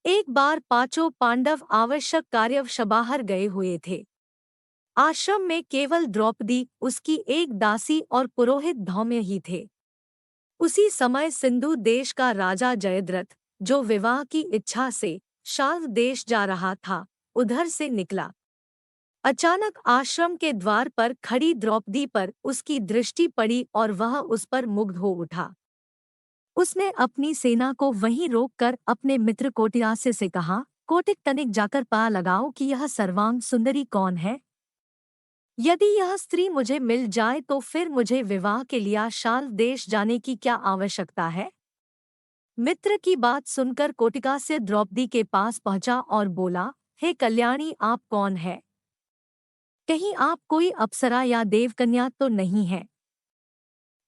एक बार पांचों पांडव आवश्यक कार्य बाहर गए हुए थे। आश्रम में केवल द्रौपदी, उसकी एक दासी और पुरोहित धौम्य ही थे। उसी समय सिंधु देश का राजा जयद्रथ, जो विवाह की इच्छा से शाल्व देश जा रहा था, उधर से निकला। अचानक आश्रम के द्वार पर खड़ी द्रौपदी पर उसकी दृष्टि पड़ी और वह उस पर मुग्ध हो उठा। उसने अपनी सेना को वहीं रोककर अपने मित्र कोटियास्य से कहा, कोटिक तनिक जाकर पता लगाओ कि यह सर्वांग सुंदरी कौन है। यदि यह स्त्री मुझे मिल जाए तो फिर मुझे विवाह के लिए शाल्व देश जाने की क्या आवश्यकता है। मित्र की बात सुनकर कोटिकास्य द्रौपदी के पास पहुंचा और बोला, हे कल्याणी, आप कौन है? कहीं आप कोई अप्सरा या देवकन्या तो नहीं है?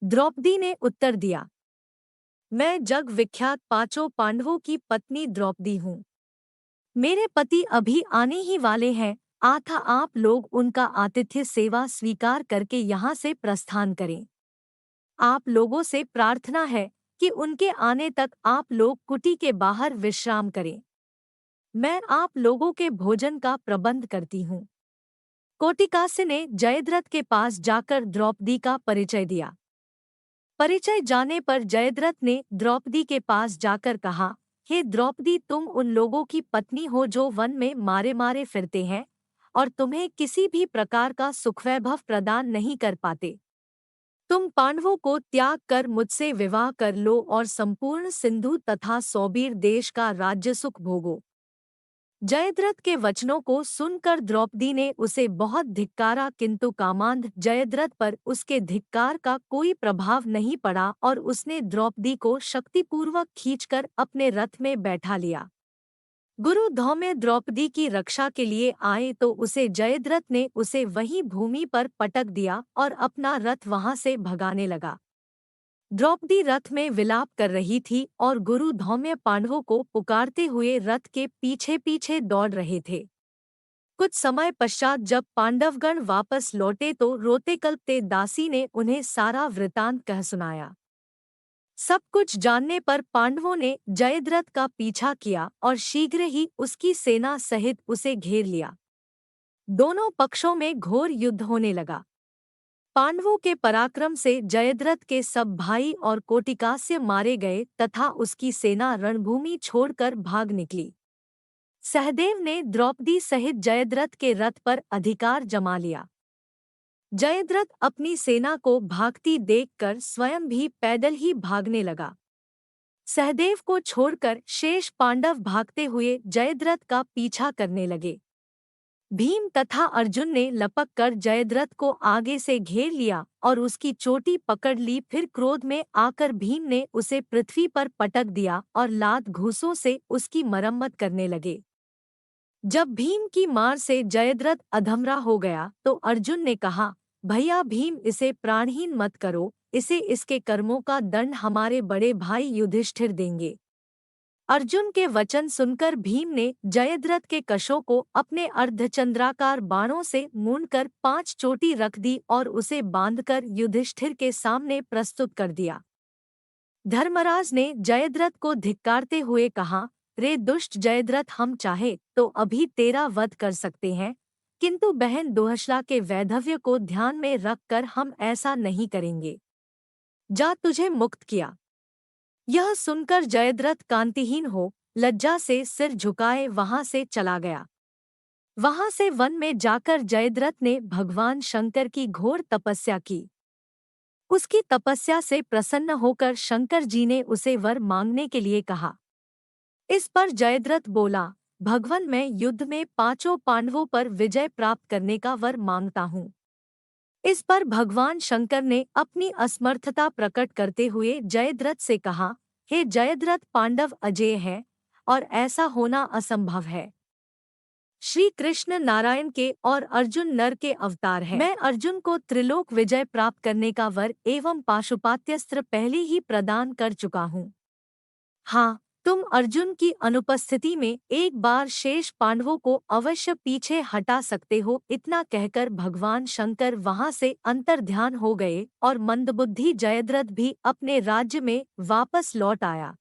द्रौपदी ने उत्तर दिया, मैं जग विख्यात पांचों पांडवों की पत्नी द्रौपदी हूँ। मेरे पति अभी आने ही वाले हैं, अतः आप लोग उनका आतिथ्य सेवा स्वीकार करके यहाँ से प्रस्थान करें। आप लोगों से प्रार्थना है कि उनके आने तक आप लोग कुटी के बाहर विश्राम करें। मैं आप लोगों के भोजन का प्रबंध करती हूँ। कोटिकास्य ने जयद्रथ के पास जाकर द्रौपदी का परिचय दिया। परिचय जाने पर जयद्रथ ने द्रौपदी के पास जाकर कहा, हे द्रौपदी, तुम उन लोगों की पत्नी हो जो वन में मारे मारे फिरते हैं और तुम्हें किसी भी प्रकार का सुखवैभव प्रदान नहीं कर पाते। तुम पांडवों को त्याग कर मुझसे विवाह कर लो और संपूर्ण सिंधु तथा सौबीर देश का राज्य सुख भोगो। जयद्रथ के वचनों को सुनकर द्रौपदी ने उसे बहुत धिक्कारा, किंतु कामांध जयद्रथ पर उसके धिक्कार का कोई प्रभाव नहीं पड़ा और उसने द्रौपदी को शक्तिपूर्वक खींचकर अपने रथ में बैठा लिया। गुरु धौम्य द्रौपदी की रक्षा के लिए आए तो उसे जयद्रथ ने उसे वहीं भूमि पर पटक दिया और अपना रथ वहां से भगाने लगा। द्रौपदी रथ में विलाप कर रही थी और गुरु धौम्य पांडवों को पुकारते हुए रथ के पीछे पीछे दौड़ रहे थे। कुछ समय पश्चात जब पांडवगण वापस लौटे तो रोते कल्पते दासी ने उन्हें सारा वृतांत कह सुनाया। सब कुछ जानने पर पांडवों ने जयद्रथ का पीछा किया और शीघ्र ही उसकी सेना सहित उसे घेर लिया। दोनों पक्षों में घोर युद्ध होने लगा। पांडवों के पराक्रम से जयद्रथ के सब भाई और कोटिकास्य मारे गए तथा उसकी सेना रणभूमि छोड़कर भाग निकली। सहदेव ने द्रौपदी सहित जयद्रथ के रथ पर अधिकार जमा लिया। जयद्रथ अपनी सेना को भागती देखकर स्वयं भी पैदल ही भागने लगा। सहदेव को छोड़कर शेष पांडव भागते हुए जयद्रथ का पीछा करने लगे। भीम तथा अर्जुन ने लपक कर जयद्रथ को आगे से घेर लिया और उसकी चोटी पकड़ ली। फिर क्रोध में आकर भीम ने उसे पृथ्वी पर पटक दिया और लात घूंसों से उसकी मरम्मत करने लगे। जब भीम की मार से जयद्रथ अधमरा हो गया तो अर्जुन ने कहा, भैया भीम, इसे प्राणहीन मत करो, इसे इसके कर्मों का दंड हमारे बड़े भाई युधिष्ठिर देंगे। अर्जुन के वचन सुनकर भीम ने जयद्रथ के कशों को अपने अर्धचंद्राकार बाणों से मूंदकर 5 चोटी रख दी और उसे बांधकर युधिष्ठिर के सामने प्रस्तुत कर दिया। धर्मराज ने जयद्रथ को धिक्कारते हुए कहा, रे दुष्ट जयद्रथ, हम चाहे तो अभी तेरा वध कर सकते हैं, किंतु बहन दुहशला के वैधव्य को ध्यान में रखकर हम ऐसा नहीं करेंगे। जा, तुझे मुक्त किया। यह सुनकर जयद्रथ कांतिहीन हो लज्जा से सिर झुकाए वहां से चला गया। वहां से वन में जाकर जयद्रथ ने भगवान शंकर की घोर तपस्या की। उसकी तपस्या से प्रसन्न होकर शंकर जी ने उसे वर मांगने के लिए कहा। इस पर जयद्रथ बोला, भगवन, मैं युद्ध में पांचों पांडवों पर विजय प्राप्त करने का वर मांगता हूँ। इस पर भगवान शंकर ने अपनी असमर्थता प्रकट करते हुए जयद्रथ से कहा, हे जयद्रथ, पांडव अजेय है और ऐसा होना असंभव है। श्री कृष्ण नारायण के और अर्जुन नर के अवतार हैं। मैं अर्जुन को त्रिलोक विजय प्राप्त करने का वर एवं पाशुपात्यस्त्र पहले ही प्रदान कर चुका हूँ। हाँ, तुम अर्जुन की अनुपस्थिति में एक बार शेष पांडवों को अवश्य पीछे हटा सकते हो। इतना कहकर भगवान शंकर वहां से अंतर्ध्यान हो गए और मंदबुद्धि जयद्रथ भी अपने राज्य में वापस लौट आया।